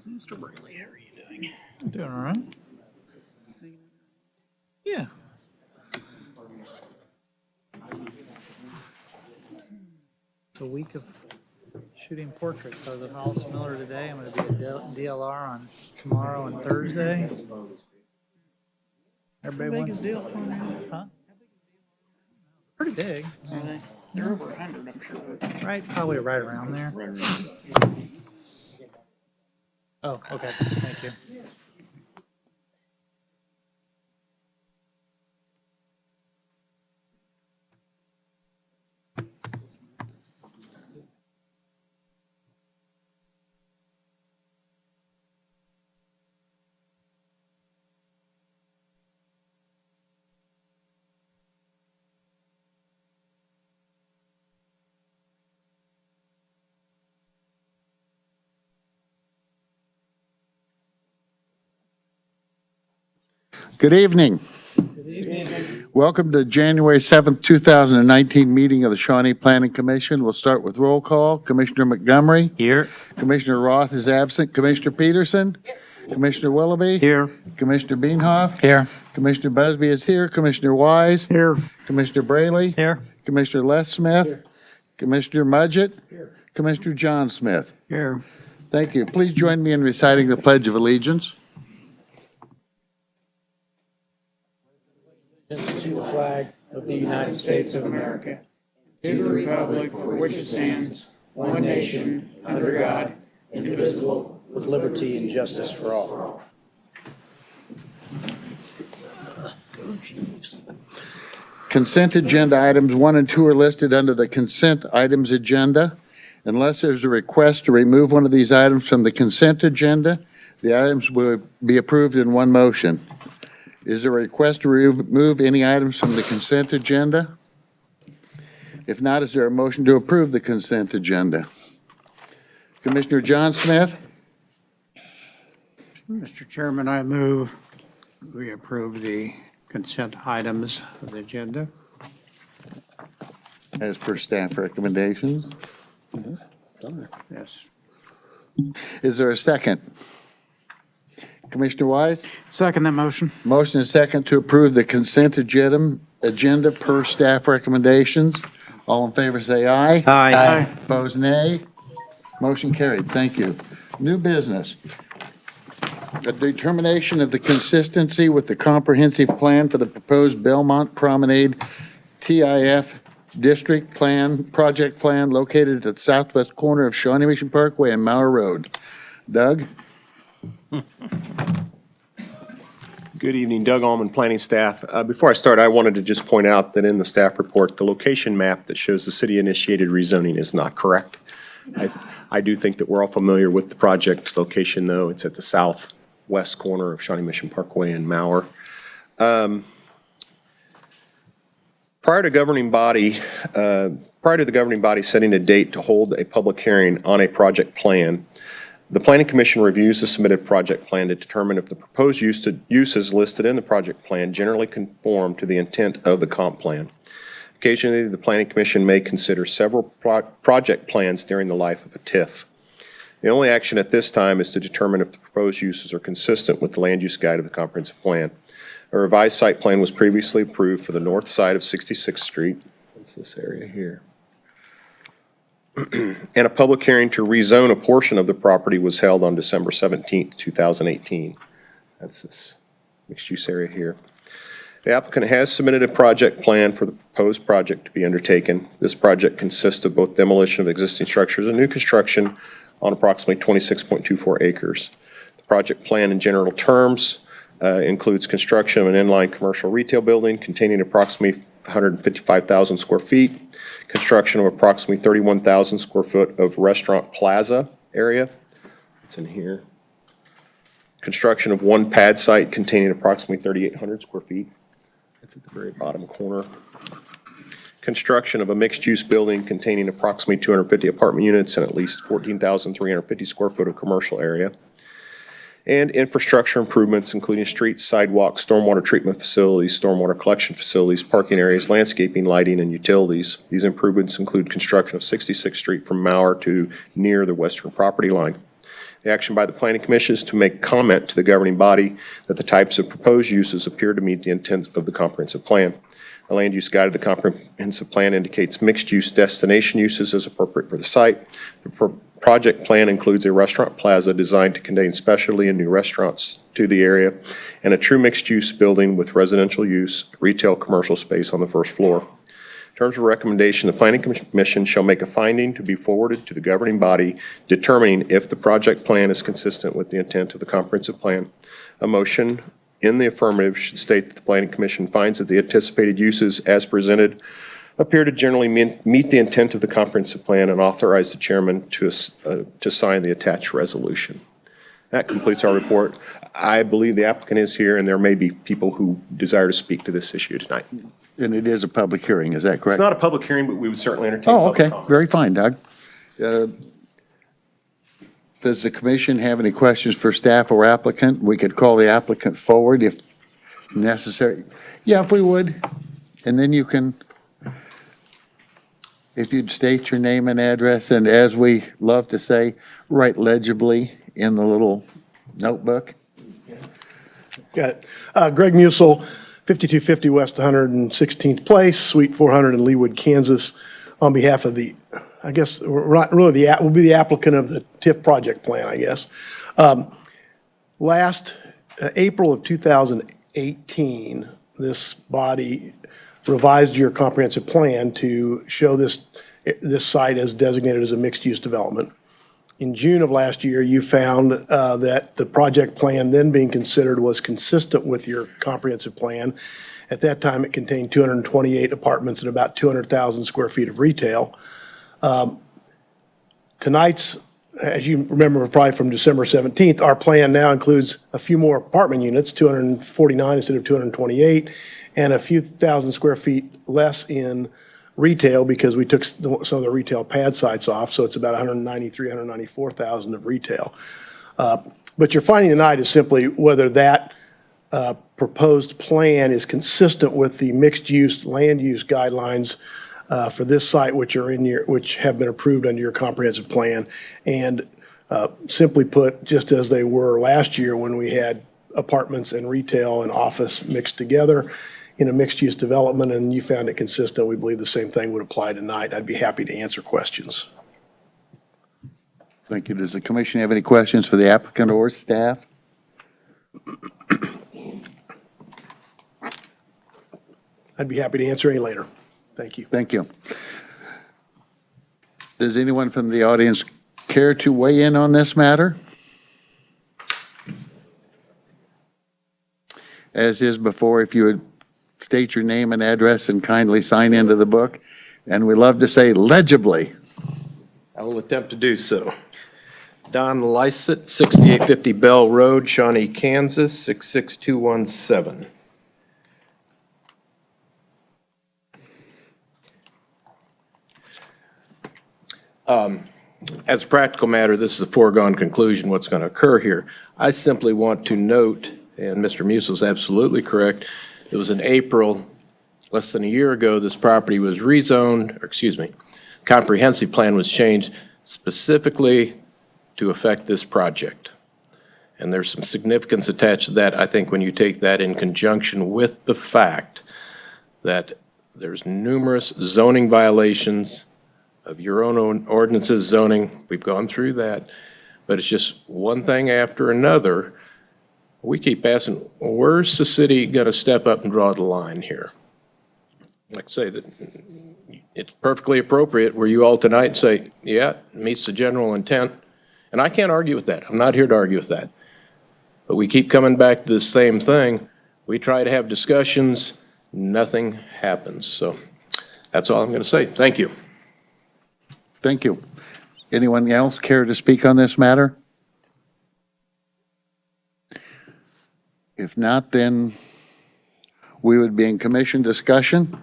Mr. Braley, how are you doing? Doing all right. Yeah. It's a week of shooting portraits. I was at Hollis Miller today. I'm going to be at DLR on tomorrow and Thursday. Everybody Big wants is deal for now. Huh? Pretty big. Are they? They're over 100, I'm sure. Right, probably right around there. Right around. Oh, okay. Thank you. Good evening. Welcome to the January 7th, 2019 meeting of the Shawnee Planning Commission. We'll start with roll call. Commissioner Montgomery. Here. Commissioner Roth is absent. Commissioner Peterson. Commissioner Willoughby. Here. Commissioner Beanhoff. Here. Commissioner Busby is here. Commissioner Wise. Here. Commissioner Braley. Here. Commissioner Les Smith. Commissioner Mudgett. Commissioner John Smith. Here. Thank you. Please join me in reciting the Pledge of Allegiance. To the flag of the United States of America, To the republic for which it stands, one nation, under God, indivisible, with liberty and justice for all. Consent agenda items 1 and 2 are listed under the consent items agenda. Unless there's a request to remove one of these items from the consent agenda, the items will be approved in one motion. Is there a request to remove any items from the consent agenda? If not, is there a motion to approve the consent agenda? Commissioner John Smith? Mr. Chairman, I move we approve the consent items of the agenda. As per staff recommendations. Yes. Is there a second? Commissioner Wise? Second that motion. Motion is second to approve the consent agenda per staff recommendations. All in favor, say aye. Aye. Opposed, nay. Motion carried. Thank you. New business. A determination of the consistency with the comprehensive plan for the proposed Belmont Promenade TIF District Plan, Project Plan located at the southwest corner of Shawnee Mission Parkway and Mauer Road. Doug? Good evening, Doug Allman, planning staff. Before I start, I wanted to just point out that in the staff report, the location map that shows the city-initiated rezoning is not correct. I do think that we're all familiar with the project location, though. It's at the southwest corner of Shawnee Mission Parkway and Mauer. Prior to the governing body setting a date to hold a public hearing on a project plan, the Planning Commission reviews the submitted project plan to determine if the proposed uses listed in the project plan generally conform to the intent of the comp plan. Occasionally, the Planning Commission may consider several project plans during the life of a TIF. The only action at this time is to determine if the proposed uses are consistent with the land use guide of the comprehensive plan. A revised site plan was previously approved for the north side of 66th Street. That's this area here. And a public hearing to rezone a portion of the property was held on December 17th, 2018. That's this mixed-use area here. The applicant has submitted a project plan for the proposed project to be undertaken. This project consists of both demolition of existing structures and new construction on approximately 26.24 acres. The project plan in general terms includes construction of an inline commercial retail building containing approximately 155,000 square feet, construction of approximately 31,000 square foot of restaurant plaza area. It's in here. Construction of one pad site containing approximately 3,800 square feet. That's at the very bottom corner. Construction of a mixed-use building containing approximately 250 apartment units and at least 14,350 square foot of commercial area. and infrastructure improvements, including streets, sidewalks, stormwater treatment facilities, stormwater collection facilities, parking areas, landscaping, lighting, and utilities. These improvements include construction of 66th Street from Mauer to near the western property line. The action by the Planning Commission is to make comment to the governing body that the types of proposed uses appear to meet the intent of the comprehensive plan. The land use guide of the comprehensive plan indicates mixed-use destination uses as appropriate for the site. The project plan includes a restaurant plaza designed to contain specialty and new restaurants to the area, and a true mixed-use building with residential use, retail, commercial space on the first floor. In terms of recommendation, the Planning Commission shall make a finding to be forwarded to the governing body determining if the project plan is consistent with the intent of the comprehensive plan. A motion in the affirmative should state that the Planning Commission finds that the anticipated uses as presented appear to generally meet the intent of the comprehensive plan and authorize the chairman to sign the attached resolution. That completes our report. I believe the applicant is here, and there may be people who desire to speak to this issue tonight. And it is a public hearing, is that It's correct? not a public hearing, but we would certainly entertain Oh, public okay, comment. very fine, Doug. Does the commission have any questions for staff or applicant? We could call the applicant forward if necessary. Yeah, if we would. And then you can, if you'd state your name and address, and as we love to say, write legibly in the little notebook. Got it. Greg Musel, 5250 West 116th Place, Suite 400 in Leawood, Kansas, on behalf of the, I guess, we'll be the applicant of the TIF project plan, I guess. Last April of 2018, this body revised your comprehensive plan to show this site as designated as a mixed-use development. In June of last year, you found that the project plan then being considered was consistent with your comprehensive plan. At that time, it contained 228 apartments and about 200,000 square feet of retail. Tonight's, as you remember probably from December 17th, our plan now includes a few more apartment units, 249 instead of 228, and a few thousand square feet less in retail because we took some of the retail pad sites off, so it's about 193, 194,000 of retail. But your finding tonight is simply whether that proposed plan is consistent with the mixed-use land use guidelines for this site, which have been approved under your comprehensive plan, and simply put, just as they were last year when we had apartments and retail and office mixed together in a mixed-use development, and you found it consistent, we believe the same thing would apply tonight. I'd be happy to answer questions. Thank you. Does the commission have any questions for the applicant or staff? I'd be happy to answer any later. Thank you. Thank you. Does anyone from the audience care to weigh in on this matter? As is before, if you would state your name and address and kindly sign into the book. And we love to say legibly. I will attempt to do so. Don Lysett, 6850 Bell Road, Shawnee, Kansas, 66217. As a practical matter, this is a foregone conclusion what's going to occur here. I simply want to note, and Mr. Musel is absolutely correct, it was in April, less than a year ago, this property was rezoned, or excuse me, comprehensive plan was changed specifically to affect this project. And there's some significance attached to that, I think, when you take that in conjunction with the fact that there's numerous zoning violations of your own ordinances zoning. We've gone through that, but it's just one thing after another. We keep asking, well, where's the city going to step up and draw the line here? Like I say, that it's perfectly appropriate where you all tonight say, yeah, it meets the general intent. And I can't argue with that. I'm not here to argue with that. But we keep coming back to the same thing. We try to have discussions, nothing happens. So that's all I'm going to say. Thank you. Thank you. Anyone else care to speak on this matter? If not, then we would be in commission discussion.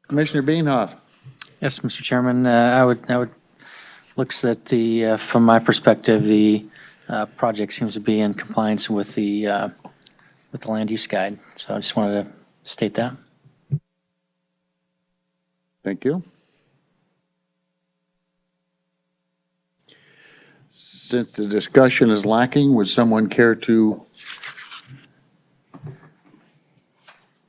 Commissioner Bienhoff. Yes, Mr. Chairman, I would, looks at from my perspective, the project seems to be in compliance with the land use guide. So I just wanted to state that. Thank you. Since the discussion is lacking, would someone care to?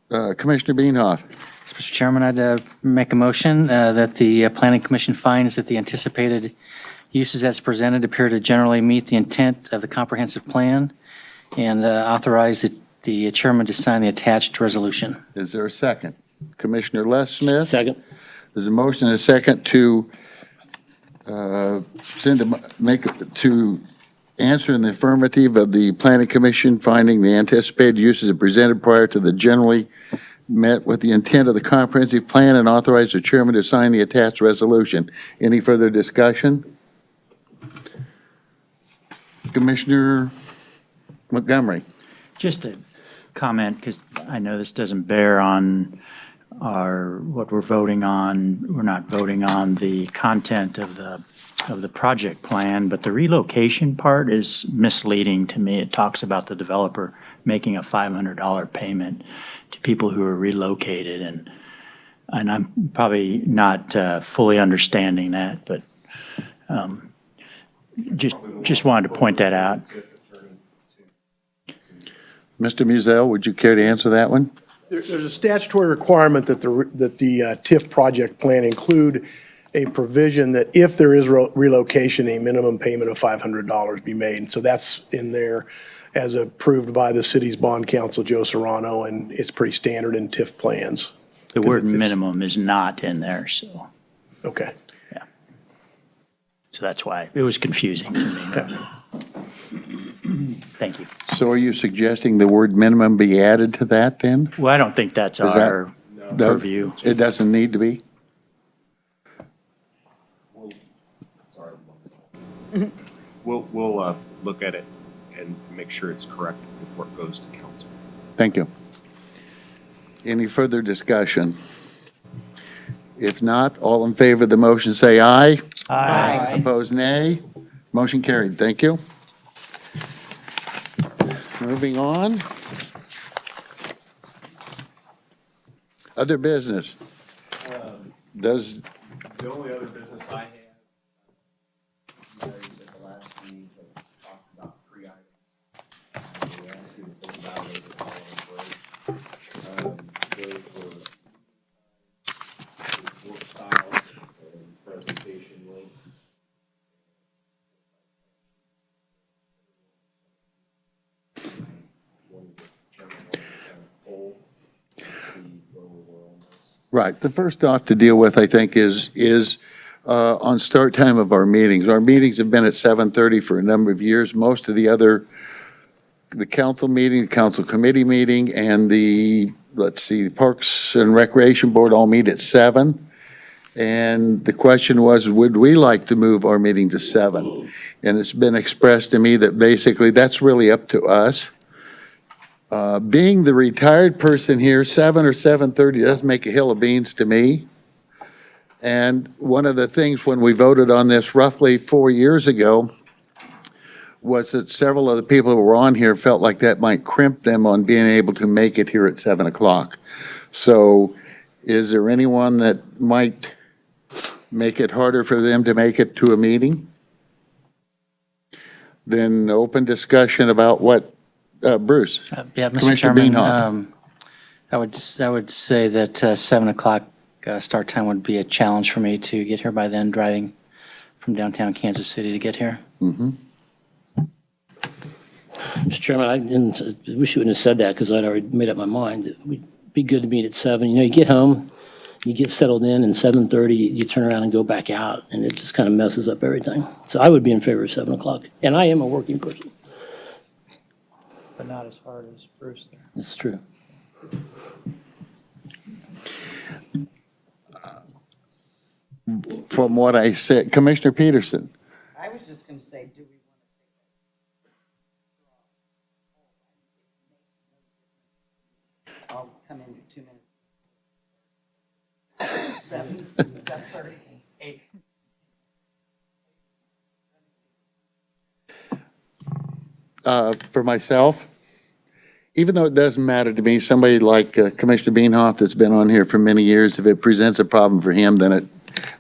Commissioner Beanhoff. Yes, Mr. Chairman, I'd make a motion that the Planning Commission finds that the anticipated uses as presented appear to generally meet the intent of the comprehensive plan and authorize the chairman to sign the attached resolution. Is there a second? Commissioner Les Smith? Second. There's a motion and a second to to answer in the affirmative of the Planning Commission finding the anticipated uses are presented prior to the generally met with the intent of the comprehensive plan and authorize the chairman to sign the attached resolution. Any further discussion? Commissioner Montgomery. Just a comment, because I know this doesn't bear on what we're voting on. We're not voting on the content of the project plan, but the relocation part is misleading to me. It talks about the developer making a $500 payment to people who are relocated, and I'm probably not fully understanding that, but just wanted to point that out. Mr. Musil, would you care to answer that one? There's a statutory requirement that the TIF project plan include a provision that if there is relocation, a minimum payment of $500 be made. And so that's in there as approved by the city's bond counsel, Joe Serrano, and it's pretty standard in TIF plans. The word minimum is not in there, so. Okay. Yeah. So that's why it was confusing to me. Thank you. So are you suggesting the word minimum be added to that then? Well, I don't think that's Is our that- purview. It doesn't need to be? We'll look at it and make sure it's correct before it goes to council. Thank you. Any further discussion? If not, all in favor of the motion say aye. Aye. Opposed, nay. Motion carried. Thank you. Moving on. Other business. Does, The only other business I have, is at the last meeting, we talked about 3 items. We asked you to think about it over the holiday break. Those were work styles and presentation link. right, the first off to deal with, I think, is on start time of our meetings. Our meetings have been at 7:30 for a number of years. Most of the council meeting, the council committee meeting, and the Parks and Recreation Board all meet at 7. And the question was, would we like to move our meeting to 7? And it's been expressed to me that basically that's really up to us. Being the retired person here, 7 or 7:30 doesn't make a hill of beans to me. And one of the things when we voted on this roughly 4 years ago was that several of the people who were on here felt like that might crimp them on being able to make it here at 7 o'clock. So is there anyone that might make it harder for them to make it to a meeting? Then open discussion about what, Bruce? Yeah, Mr. Commissioner Chairman, Beanhoff. I would say that 7 o'clock start time would be a challenge for me to get here by then, driving from downtown Kansas City to get here. Mm-hmm. Mr. Chairman, I wish you wouldn't have said that because I'd already made up my mind. It would be good to meet at 7. You know, you get home, you get settled in, and 7:30, you turn around and go back out, and it just kind of messes up everything. So I would be in favor of 7 o'clock, and I am a working person. But not as hard as Bruce there. It's true. From what I said, Commissioner Peterson? I was just going to say, do we want to I'll come in 2 minutes. 7. For myself, even though it doesn't matter to me, somebody like Commissioner Beanhoff that's been on here for many years, if it presents a problem for him, then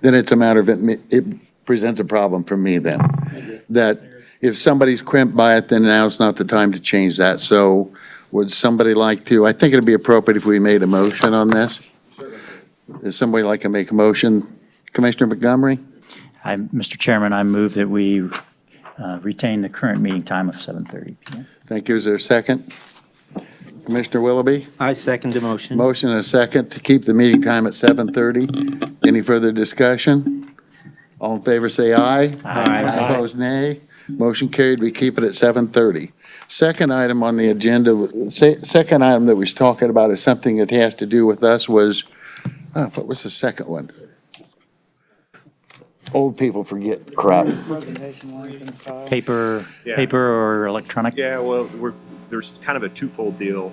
it's a matter of it presents a problem for me then. That if somebody's crimped by it, then now's not the time to change that. So would somebody like to, I think it'd be appropriate if we made a motion on this. Does somebody like to make a motion? Commissioner Montgomery? Mr. Chairman, I move that we retain the current meeting time of 7:30 PM. Thank you. Is there a second? Commissioner Willoughby? I second the motion. Motion and a second to keep the meeting time at 7:30. Any further discussion? All in favor, say aye. Aye. Opposed, nay. Motion carried. We keep it at 7:30. Second item on the agenda, second item that we was talking about is something that has to do with us was, what was the second one? Old people forget crap. Presentation link and style. Paper Yeah. or electronic? Yeah, well, there's kind of a twofold deal.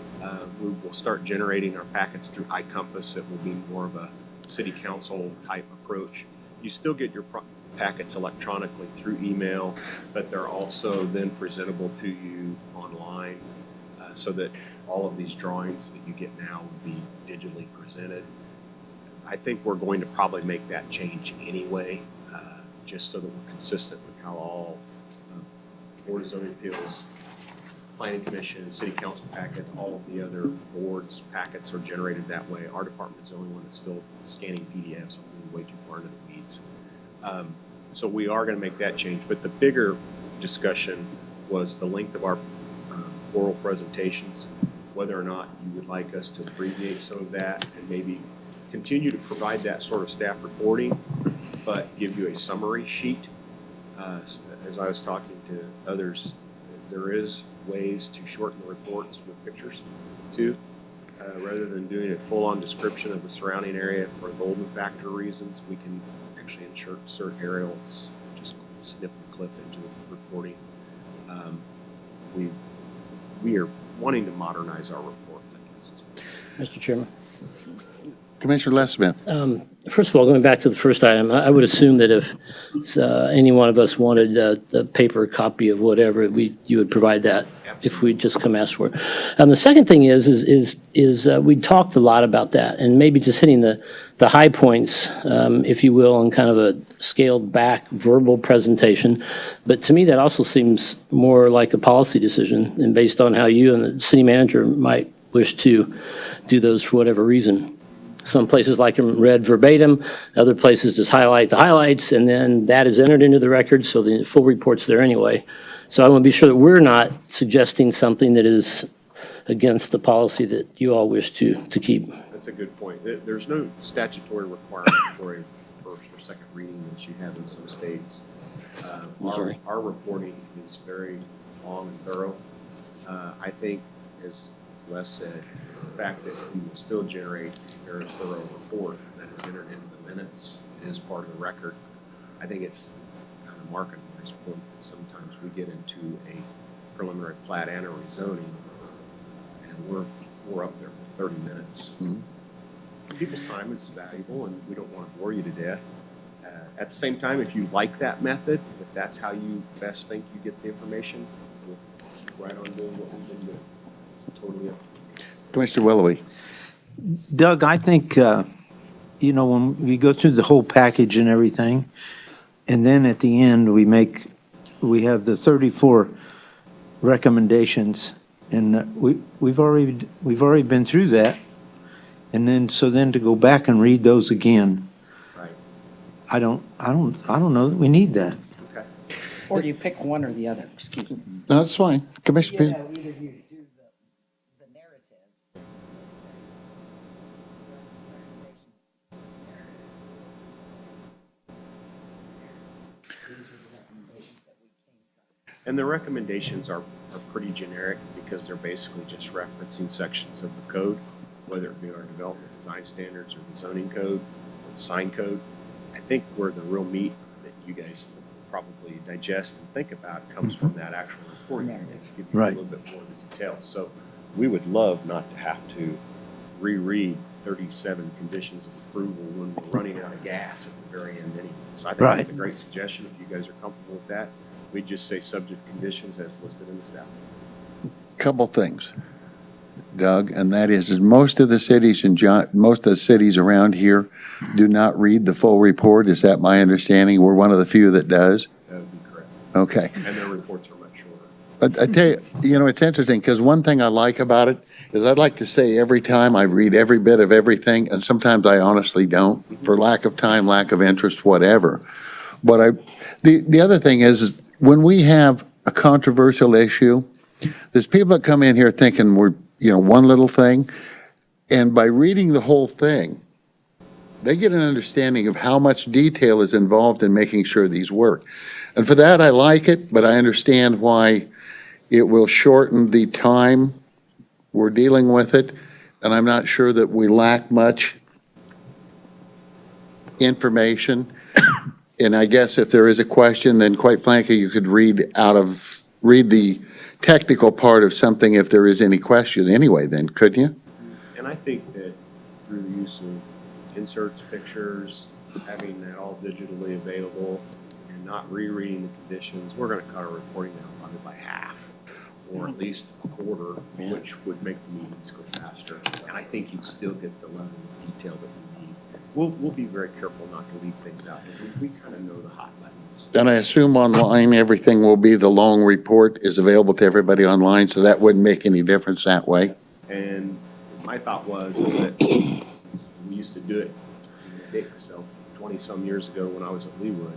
We will start generating our packets through iCompass. It will be more of a city council type approach. You still get your packets electronically through email, but they're also then presentable to you online, so that all of these drawings that you get now will be digitally presented. I think we're going to probably make that change anyway, just so that we're consistent with how all Board of Zoning Appeals, Planning Commission, City Council packet, all of the other boards' packets are generated that way. Our department is the only one that's still scanning PDFs. I'm way too far into the weeds. So we are going to make that change. But the bigger discussion was the length of our oral presentations, whether or not you would like us to abbreviate some of that and maybe continue to provide that sort of staff reporting, but give you a summary sheet. As I was talking to others, there is ways to shorten the reports with pictures too, rather than doing a full-on description of the surrounding area for Golden Factor reasons. We can actually insert aerials, just snip and clip into the reporting. We are wanting to modernize our reports, I guess. Mr. Chairman. Commissioner Les Smith? First of all, going back to the first item, I would assume that if any one of us wanted a paper copy of whatever, you would provide that if we just come ask for it. The second thing is we talked a lot about that, and maybe just hitting the high points, if you will, in kind of a scaled back verbal presentation. But to me, that also seems more like a policy decision, and based on how you and the city manager might wish to do those for whatever reason. Some places like them read verbatim, other places just highlight the highlights, and then that is entered into the record, so the full report's there anyway. So I want to be sure that we're not suggesting something that is against the policy that you all wish to keep. That's a good point. There's no statutory requirement for a first or second reading that you have in some states. Sorry. Our reporting is very long and thorough. I think, as Les said, the fact that we will still generate a very thorough report that is entered into the minutes and is part of the record. I think it's kind of marking a nice point that sometimes we get into a preliminary plat and a rezoning, and we're up there for 30 minutes. Mm-hmm. People's time is valuable, and we don't want to bore you to death. At the same time, if you like that method, if that's how you best think you get the information, we'll keep right on doing what we've been doing. It's totally up to you. Commissioner Willoughby? Doug, I think, when we go through the whole package and everything, and then at the end, we have the 34 recommendations, and we've already been through that. And then, to go back and read those again, Right. I don't know that we need that. Okay. Or do you pick one or the other? Excuse me. No, that's fine. Commissioner Payne? Either you do the narrative. And the recommendations are pretty generic because they're basically just referencing sections of the code, whether it be our development design standards or the zoning code or the sign code. I think where the real meat that you guys probably digest and think about comes from that actual reporting. Give you Right. a little bit more of the details. So we would love not to have to reread 37 conditions of approval when we're running out of gas at the very end anyway. So I think Right. that's a great suggestion. If you guys are comfortable with that, we just say subject to conditions as listed in the staff. Couple things, Doug, and that is most of the cities most of the cities around here do not read the full report. Is that my understanding? We're one of the few that does? That would be correct. Okay. And their reports are much shorter. But I tell you, it's interesting, because one thing I like about it is I'd like to say every time I read every bit of everything, and sometimes I honestly don't, for lack of time, lack of interest, whatever. But the other thing is when we have a controversial issue, there's people that come in here thinking we're, one little thing, and by reading the whole thing, they get an understanding of how much detail is involved in making sure these work. And for that, I like it, but I understand why it will shorten the time we're dealing with it, and I'm not sure that we lack much information. And I guess if there is a question, then quite frankly, you could read the technical part of something if there is any question anyway, then, couldn't you? And I think that through the use of inserts, pictures, having that all digitally available, and not rereading the conditions, we're going to cut our reporting down probably by half, or at least a quarter, which would make the meetings go faster. And I think you'd still get the level of detail that we need. We'll be very careful not to leave things out. We kind of know the hot buttons. And I assume online, everything will be, the long report is available to everybody online, so that wouldn't make any difference that way. And my thought was that we used to do it, I date myself, 20-some years ago when I was at Leewood.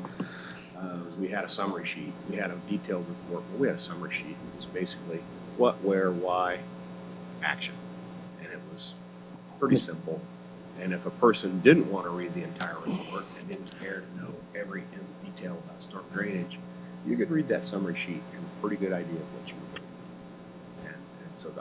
We had a summary sheet. We had a detailed report, but we had a summary sheet. It was basically what, where, why, action. And it was pretty simple. And if a person didn't want to read the entire report and didn't care to know every detail about storm drainage, you could read that summary sheet and a pretty good idea of what you were doing. And so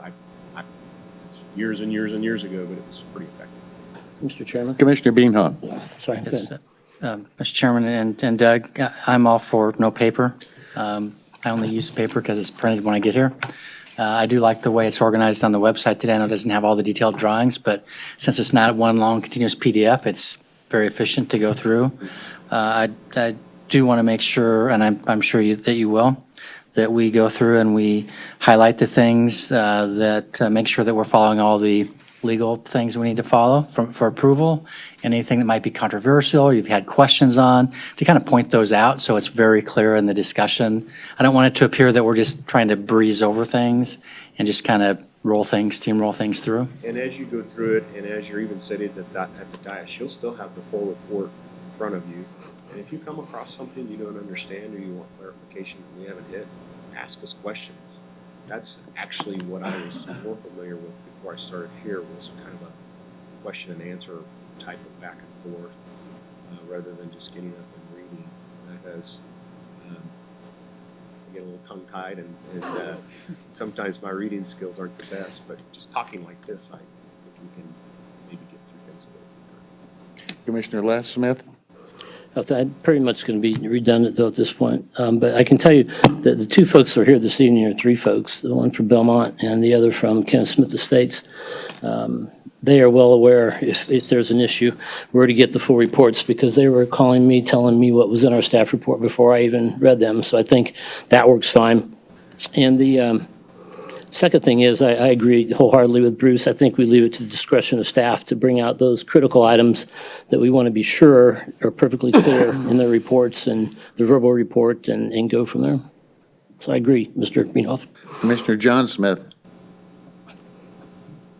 it's years and years and years ago, but it was pretty effective. Mr. Chairman? Commissioner Beanhawk. Sorry. go Yes, ahead. Mr. Chairman and Doug, I'm all for no paper. I only use paper because it's printed when I get here. I do like the way it's organized on the website today. I know it doesn't have all the detailed drawings, but since it's not one long continuous PDF, it's very efficient to go through. I do want to make sure, and I'm sure that you will, that we go through and we highlight the things that make sure that we're following all the legal things we need to follow for approval, anything that might be controversial, you've had questions on, to kind of point those out so it's very clear in the discussion. I don't want it to appear that we're just trying to breeze over things and just kind of steamroll things through. And as you go through it, and as you're even sitting at the dais, you'll still have the full report in front of you. And if you come across something you don't understand or you want clarification we haven't hit, ask us questions. That's actually what I was more familiar with before I started here, was kind of a question and answer type of back and forth, rather than just getting up and reading. Because I get a little tongue-tied, and sometimes my reading skills aren't the best, but just talking like this, I think we can maybe get through things a little quicker. Commissioner Les Smith. I'm pretty much going to be redundant, though, at this point. But I can tell you that the two folks that are here this evening are three folks, the one from Belmont and the other from Kenneth Smith Estates. They are well aware if there's an issue, where to get the full reports, because they were calling me, telling me what was in our staff report before I even read them. So I think that works fine. And the second thing is, I agree wholeheartedly with Bruce. I think we leave it to the discretion of staff to bring out those critical items that we want to be sure are perfectly clear in their reports and the verbal report, and go from there. So I agree, Mr. Beanhoff. Commissioner John Smith.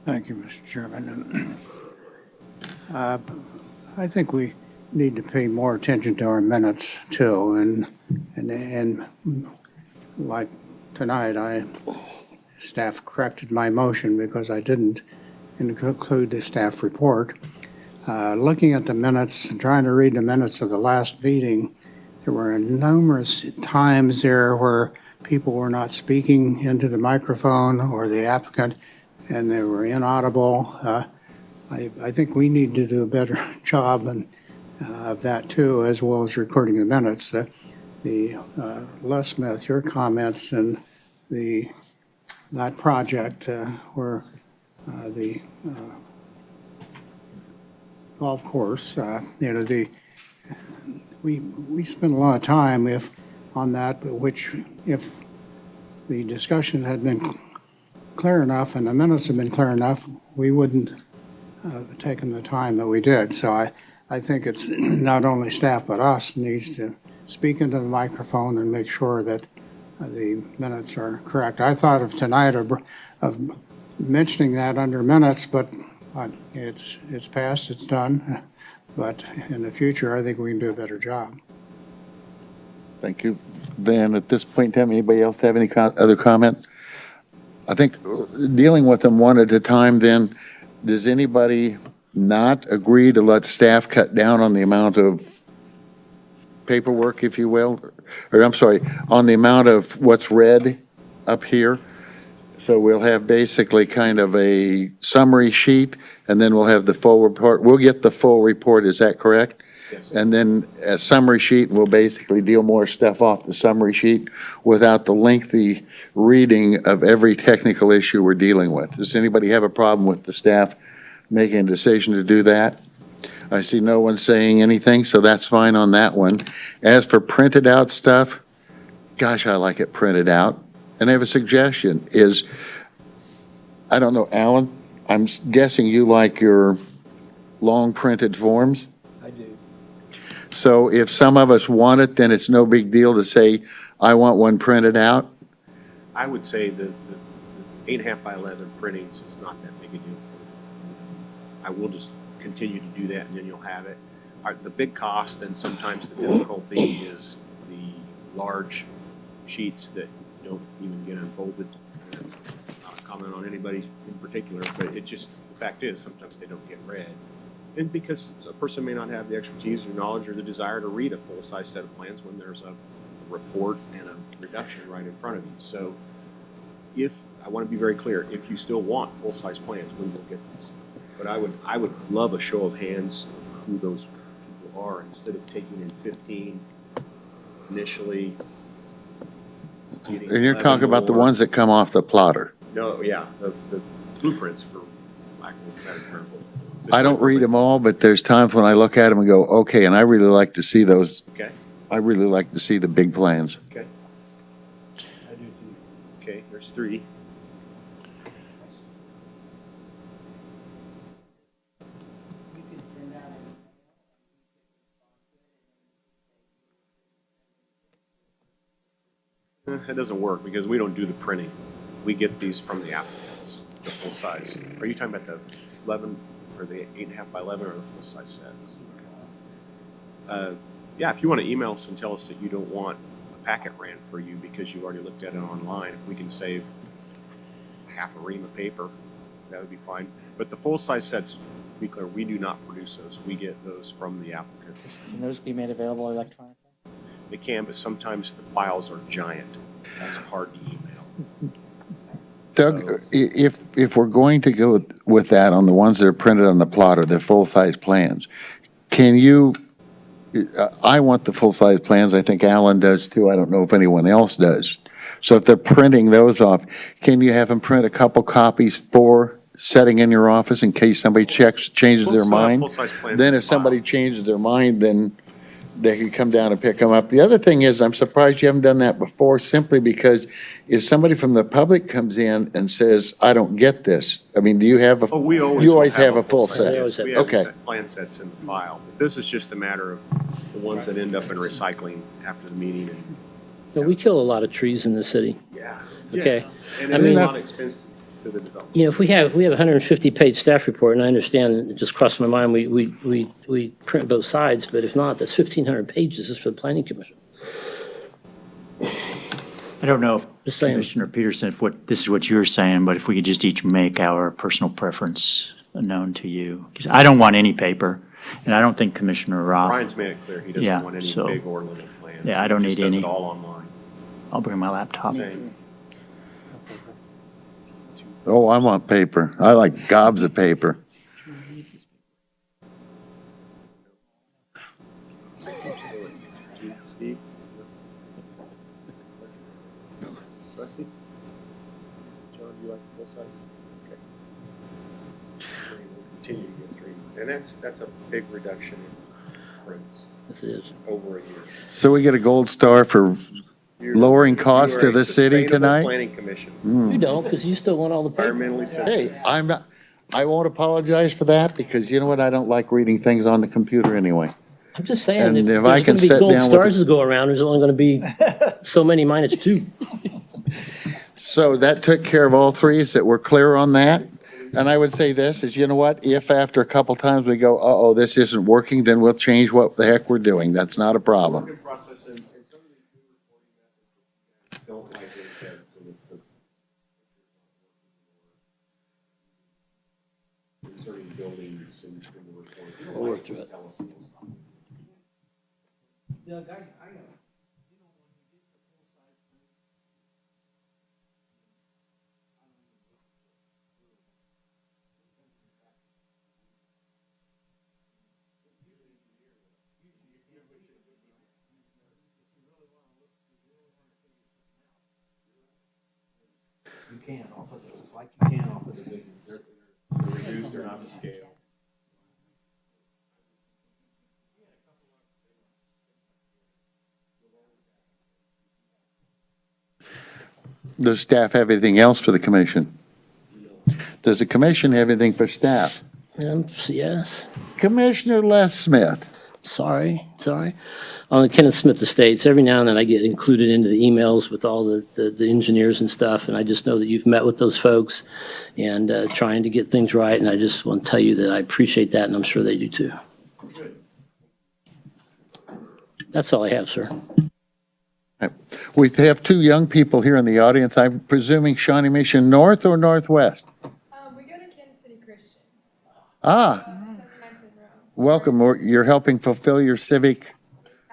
Thank you, Mr. Chairman. I think we need to pay more attention to our minutes too, and like tonight, staff corrected my motion because I didn't include the staff report. Looking at the minutes and trying to read the minutes of the last meeting, there were numerous times there where people were not speaking into the microphone, or the applicant, and they were inaudible. I think we need to do a better job of that too, as well as recording the minutes. Les Smith, your comments and that project where the golf course. We spent a lot of time on that, which if the discussion had been clear enough and the minutes had been clear enough, we wouldn't have taken the time that we did. So I think it's not only staff but us needs to speak into the microphone and make sure that the minutes are correct. I thought of tonight of mentioning that under minutes, but it's passed, it's done. But in the future, I think we can do a better job. Thank you. Then at this point in time, anybody else have any other comment? I think dealing with them one at a time, then, does anybody not agree to let staff cut down on the amount of paperwork, if you will? Or I'm sorry, on the amount of what's read up here? So we'll have basically kind of a summary sheet, and then we'll have the full report. We'll get the full report, is that correct? Yes. And then a summary sheet, we'll basically deal more stuff off the summary sheet without the lengthy reading of every technical issue we're dealing with. Does anybody have a problem with the staff making a decision to do that? I see no one saying anything, so that's fine on that one. As for printed out stuff, gosh, I like it printed out. And I have a suggestion is, I don't know, Alan, I'm guessing you like your long printed forms? I do. So if some of us want it, then it's no big deal to say, I want one printed out? I would say the 8.5 by 11 printings is not that big a deal for me. I will just continue to do that, and then you'll have it. The big cost and sometimes the difficulty is the large sheets that don't even get unfolded. And that's not a comment on anybody in particular, but it just, the fact is, sometimes they don't get read. And because a person may not have the expertise or knowledge or the desire to read a full-size set of plans when there's a report and a reduction right in front of you. So I want to be very clear, if you still want full-size plans, we will get this. But I would love a show of hands of who those people are, instead of taking in 15 initially. And you're talking about the ones that come off the plotter. No, yeah, the blueprints, for lack of a better term. I don't read them all, but there's times when I look at them and go, okay, and I really like to see those. Okay. I really like to see the big plans. Okay. I do too. Okay, there's 3. It doesn't work because we don't do the printing. We get these from the applicants, the full size. Are you talking about the 11 or the 8.5 by 11 or the full size sets? Yeah, if you want to email us and tell us that you don't want a packet ran for you because you already looked at it online, if we can save half a ream of paper, that would be fine. But the full size sets, to be clear, we do not produce those. We get those from the applicants. Can those be made available electronically? They can, but sometimes the files are giant. That's hard to email. Doug, So- if we're going to go with that on the ones that are printed on the plotter, the full-size plans, can you, I want the full-size plans, I think Alan does too, I don't know if anyone else does. So if they're printing those off, can you have them print a couple copies for setting in your office in case somebody changes their mind? Full-size plans Then in if the somebody file. changes their mind, then they could come down and pick them up. The other thing is, I'm surprised you haven't done that before, simply because if somebody from the public comes in and says, I don't get this, I mean, do you have a? Oh, we always. You will always have a full full-size, set? yes. We Okay. have plan sets in the file. But this is just a matter of the ones that end up in recycling after the meeting. And So we kill a lot of trees in the city. yeah. Okay. And I it's a mean- lot of expense to the developer. You know, if we have a 150-page staff report, and I understand, it just crossed my mind, we print both sides, but if not, that's 1,500 pages just for the planning commission. I don't know if Just saying. Commissioner Peterson, if this is what you're saying, but if we could just each make our personal preference known to you. Because I don't want any paper, and I don't think Commissioner Roth. Brian's made it clear he Yeah, doesn't want any so- big or little plans. Yeah, I don't He just need does any. it all online. I'll bring my laptop. Same. Oh, I want paper. I like gobs of paper. Steve? Rusty? John, do you like full size? Okay. continue to get three. And that's a big reduction in prints This is. over a year. So we get a gold star for lowering costs to the city tonight? Planning Commission, You don't, because you still want all the paper. environmentally sensitive. Hey, I won't apologize for that because you know what? I don't like reading things on the computer anyway. I'm just saying, And if if there's I can going to be sit gold down with stars the- to go around, there's only going to be so many minus 2. So that took care of all three, is that we're clear on that? And I would say this, is you know what? If after a couple times we go, uh-oh, this isn't working, then we'll change what the heck we're doing. That's not a problem. Work in process and some of these new reporting methods don't like what it said, so that the inserting buildings in the report. We don't We'll work like through this, it. tell us and we'll stop. You can off of those, like you can off of the big ones. They're reduced, they're not to scale. Does staff have anything else for the commission? Does the commission have anything for staff? Yes. Commissioner Les Smith. Sorry. On the Kenneth Smith Estates, every now and then I get included into the emails with all the engineers and stuff, and I just know that you've met with those folks and trying to get things right, and I just want to tell you that I appreciate that, and I'm sure they do too. That's all I have, sir. We have two young people here in the audience. I'm presuming Shawnee Mission North or Northwest? We go to Kansas City Christian. Ah, 79th and Row. welcome. You're helping fulfill your civic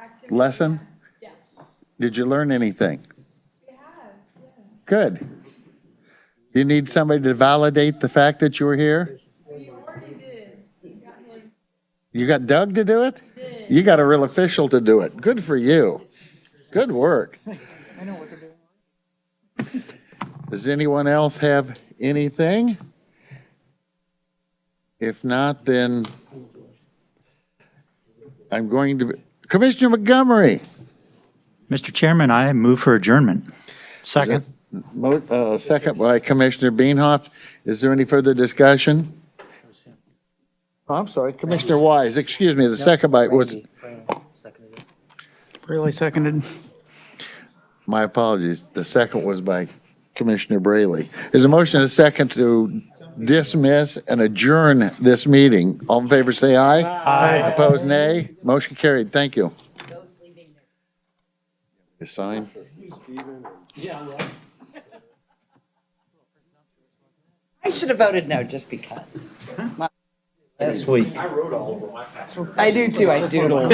Activity. lesson? Yes. Did you learn anything? We have, yeah. Good. You need somebody to validate the fact that you were here? We already did. We got him. You got Doug to do it? We did. You got a real official to do it. Good for you. Good work. I know what to do. Does anyone else have anything? If not, then I'm going to, Commissioner Montgomery. Mr. Chairman, I move for adjournment. Second. Second by Commissioner Beanhoff. Is there any further discussion? Oh, I'm sorry, Commissioner Wise, excuse me, the second by was, Really seconded. my apologies, the second was by Commissioner Brayley. Is a motion and a second to dismiss and adjourn this meeting? All in favor, say aye. Aye. Opposed, nay. Motion carried. Thank you. You sign? I should have voted no just because. Last week. I wrote all over my passport. I do too, I doodle.